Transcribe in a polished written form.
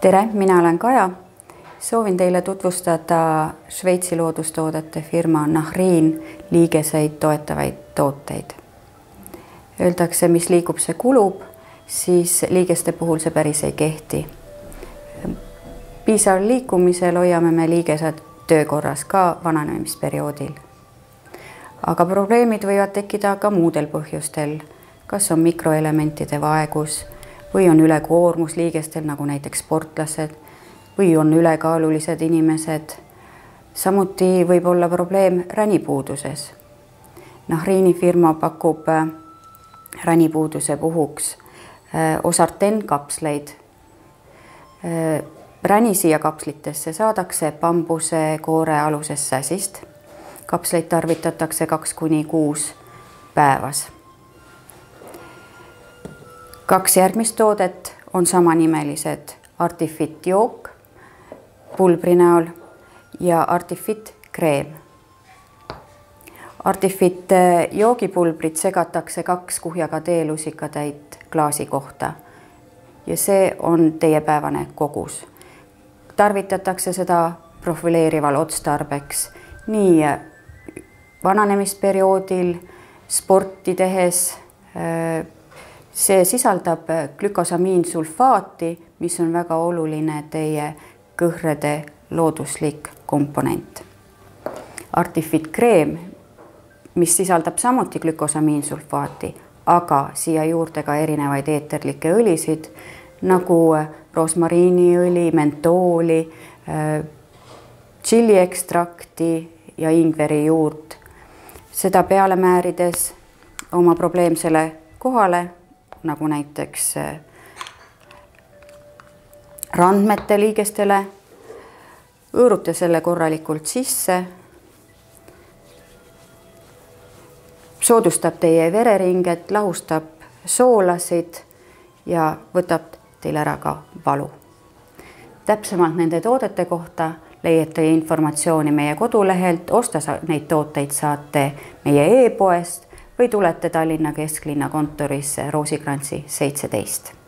Tere, mina olen Kaja. Soovin teile tutvustada Šveitsi loodustoodete firma Nahrin liigeseid toetavaid tooteid. Öeldakse, mis liigub, see kulub, siis liigeste puhul see päris ei kehti. Piisaval liikumisel hoiame me liigesed töökorras ka vananemisperioodil. Aga probleemid võivad tekkida ka muudel põhjustel, kas on mikroelementide vaegus või on ülekoormus liigestel, nagu näiteks sportlased, või on ülekaalulised inimesed. Samuti võib olla probleem ränipuuduses. Nahrini firma pakub ränipuuduse puhuks Osarten kapsleid. Ränisiia kapslitesse saadakse bambuse koore alusest säsist. Kapsleid tarvitatakse 2–6 päevas. 2 järgmist toodet on samanimelised Artifit jook pulbri näol ja Artifit kreem. Artifit joogipulbrit segatakse 2 kuhjaga teelusikatäit klaasi kohta ja see on teie päevane kogus. Tarvitatakse seda profileerival otstarbeks nii vananemisperioodil, sporti tehes. See sisaldab glükosamiinsulfaati, mis on väga oluline teie kõhrede looduslik komponent. Artifit kreem, mis sisaldab samuti glükosamiinsulfaati, aga siia juurde ka erinevaid eeterlikke õlisid, nagu rosmariiniõli, mentooli, tšilliekstrakti ja ingveri juurt. Seda peale määrides oma probleemsele kohale, nagu näiteks randmete liigestele, hõõrute selle korralikult sisse, soodustab teie vereringet, lahustab soolasid ja võtab teil ära ka valu. Täpsemalt nende toodete kohta leiate informatsiooni meie kodulehelt, osta neid tooteid saate meie e-poest või tulete Tallinna kesklinna kontorisse Roosikrantsi 17.